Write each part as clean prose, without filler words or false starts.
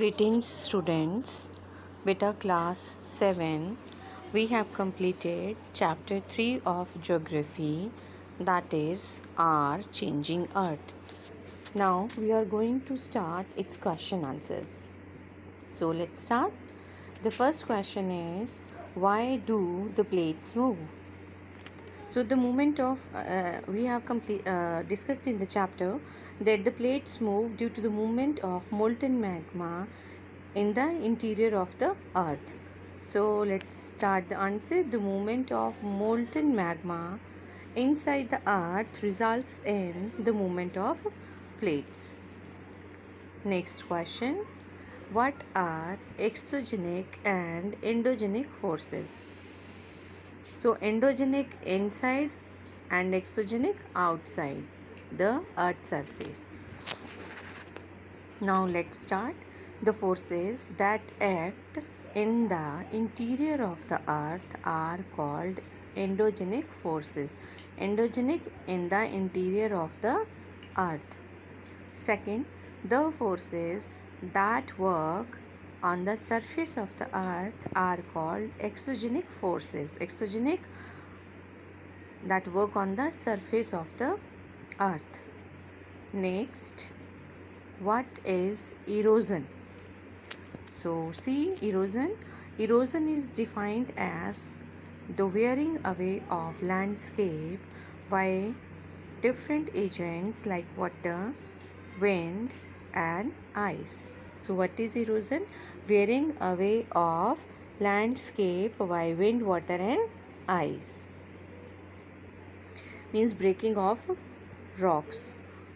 Greetings students, beta class 7. We have completed chapter 3 of geography, that is our changing earth. Now we are going to start its question answers. So let's start. The first question is, why do the plates move? So the movement of we have discussed in the chapter that the plates move due to the movement of molten magma in the interior of the earth. So let's start the answer. The movement of molten magma inside the earth results in the movement of plates. Next question. What are exogenic and endogenic forces? So endogenic inside and exogenic outside the earth's surface. Now let's start. The forces that act in the interior of the earth are called endogenic forces. Endogenic in the interior of the earth. Second, the forces that work on the surface of the earth are called exogenic forces. Exogenic that work on the surface of the earth. Next, what is erosion? So see, erosion is defined as the wearing away of landscape by different agents like water, wind and ice. So what is erosion? Wearing away of landscape by wind, water and ice. Means breaking of rocks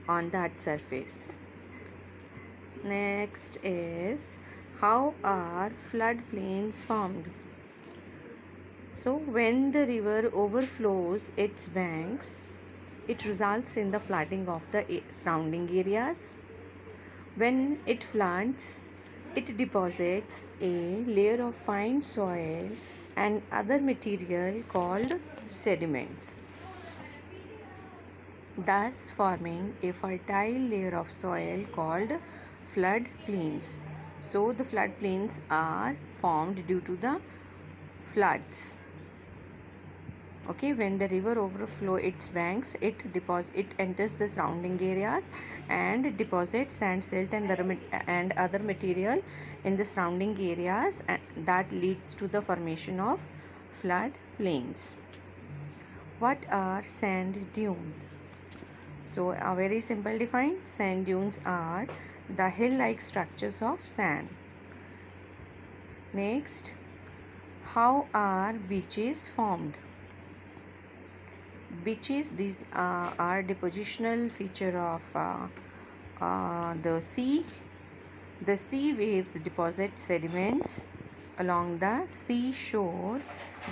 on that surface. Next is, how are floodplains formed? So when the river overflows its banks, it results in the flooding of the surrounding areas. When it floods, it deposits a layer of fine soil and other material called sediments, thus forming a fertile layer of soil called floodplains. So the floodplains are formed due to the floods. Okay, when the river overflows its banks, it enters the surrounding areas and deposits sand, silt and other material in the surrounding areas, and that leads to the formation of flood plains. What are sand dunes? So a very simple define, sand dunes are the hill-like structures of sand. Next, how are beaches formed? Beaches, these are depositional feature of the sea. The sea waves deposit sediments along the seashore.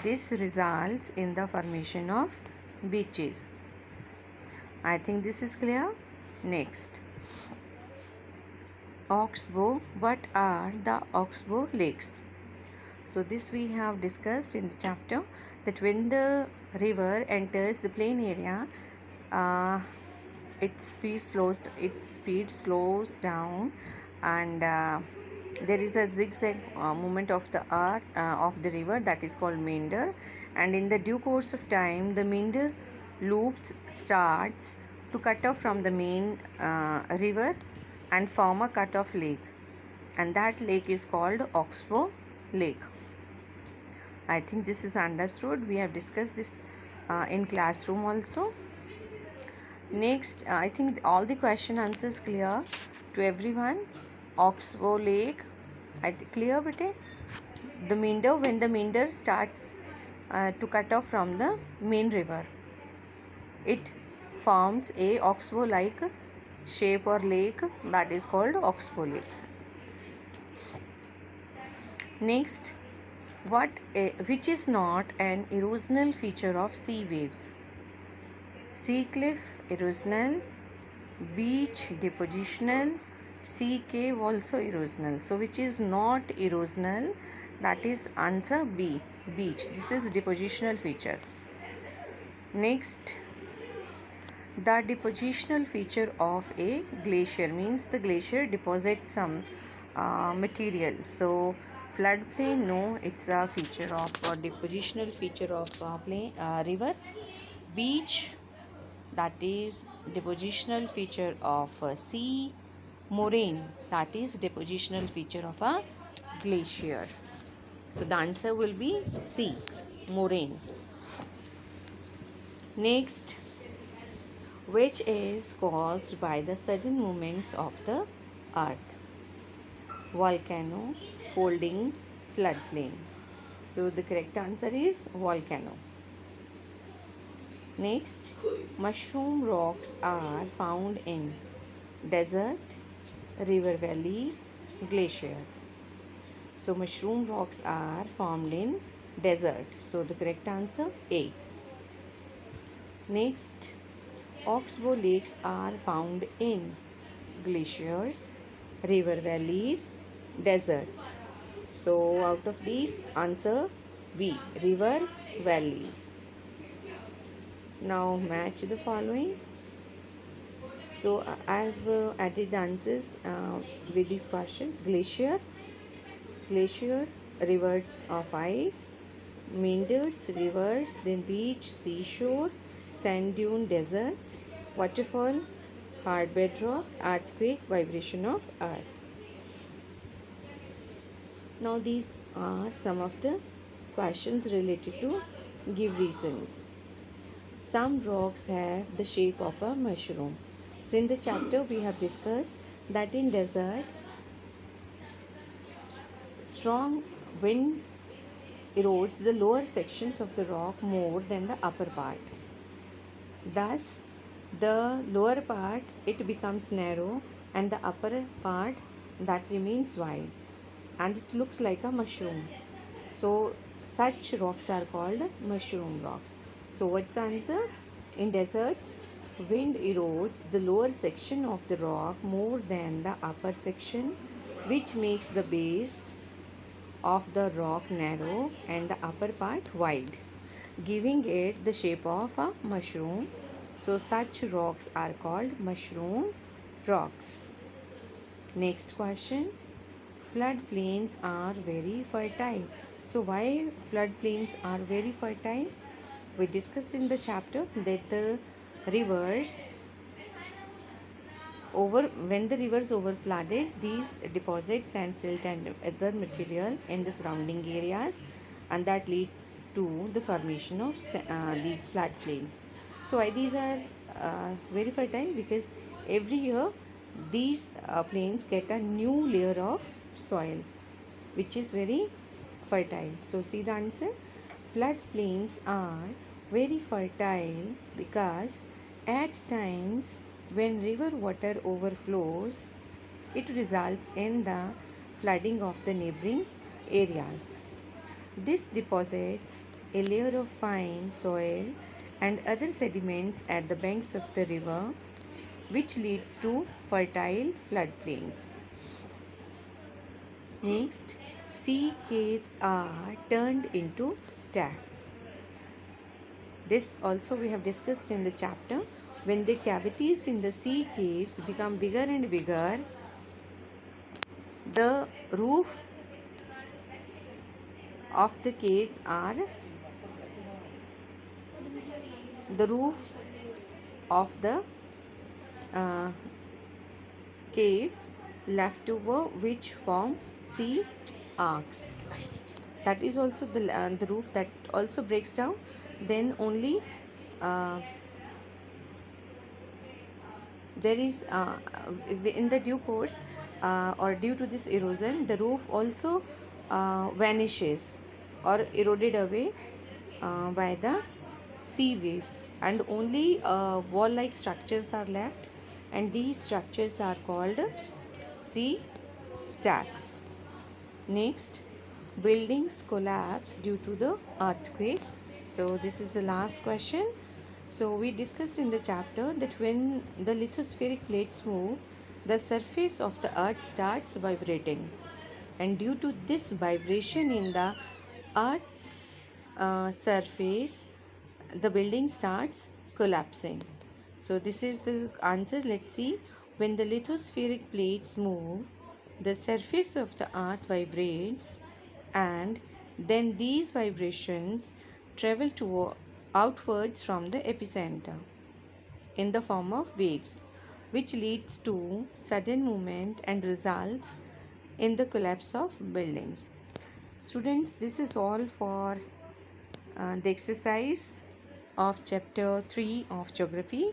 This results in the formation of beaches. I think this is clear. Next, oxbow. What are the oxbow lakes? So this we have discussed in the chapter, that when the river enters the plain area, its speed slows down, and there is a zigzag movement of the earth of the river, that is called meander, and in the due course of time the meander loops starts to cut off from the main river and form a cut off lake, and that lake is called oxbow lake. I think this is understood. We have discussed this in classroom also. Next, I think all the question answers clear to everyone. Oxbow lake, clear bete? The meander, when the meander starts to cut off from the main river, it forms a oxbow like shape or lake, that is called oxbow lake. Next, which is not an erosional feature of sea waves? Sea cliff erosional, beach depositional, sea cave also erosional. So which is not erosional? That is answer B, beach. This is depositional feature. Next, the depositional feature of a glacier, means the glacier deposits some material. So floodplain, no, it's a feature of depositional feature of river. Beach, that is depositional feature of sea. Moraine, that is depositional feature of a glacier. So the answer will be C, moraine. Next, which is caused by the sudden movements of the earth? Volcano, folding, floodplain. So the correct answer is volcano. Next, mushroom rocks are found in desert, river valleys, glaciers. So mushroom rocks are formed in desert. So the correct answer A. Next, oxbow lakes are found in glaciers, river valleys, deserts. So out of these, answer B, river valleys. Now match the following. So I've added the answers with these questions. Glacier, rivers of ice, meanders, rivers, then beach, seashore, sand dune, deserts, waterfall, hard bedrock, earthquake, vibration of earth. Now these are some of the questions related to give reasons. Some rocks have the shape of a mushroom. So in the chapter we have discussed that in desert, strong wind erodes the lower sections of the rock more than the upper part. Thus, the lower part it becomes narrow and the upper part that remains wide and it looks like a mushroom. So such rocks are called mushroom rocks. So what's the answer? In deserts, wind erodes the lower section of the rock more than the upper section, which makes the base of the rock narrow and the upper part wide, giving it the shape of a mushroom. So such rocks are called mushroom rocks. Next question. Floodplains are very fertile. So why floodplains are very fertile? We discussed in the chapter that the rivers when the rivers overflooded, these deposit sand, silt and other material in the surrounding areas, and that leads to the formation of these floodplains. So why these are very fertile? Because every year these plains get a new layer of soil which is very fertile. So see the answer. Floodplains are very fertile because at times when river water overflows, it results in the flooding of the neighboring areas. This deposits a layer of fine soil and other sediments at the banks of the river, which leads to fertile floodplains. Next, sea caves are turned into stacks. This also we have discussed in the chapter. When the cavities in the sea caves become bigger and bigger, the roof of the caves are the roof of the cave left over which form sea arcs. That is also the roof that also breaks down. Then only there is in the due course or due to this erosion, the roof also vanishes or eroded away by the sea waves, and only wall-like structures are left, and these structures are called sea stacks. Next, buildings collapse due to the earthquake. So this is the last question. So we discussed in the chapter that when the lithospheric plates move, the surface of the earth starts vibrating, and due to this vibration in the earth surface, the building starts collapsing. So this is the answer. Let's see. When the lithospheric plates move, The surface of the earth vibrates, and then these vibrations travel outwards from the epicenter in the form of waves, which leads to sudden movement and results in the collapse of buildings. Students, this is all for the exercise of chapter 3 of geography.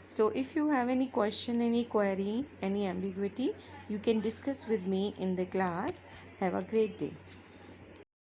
So if you have any question, any query, any ambiguity, you can discuss with me in the class. Have a great day.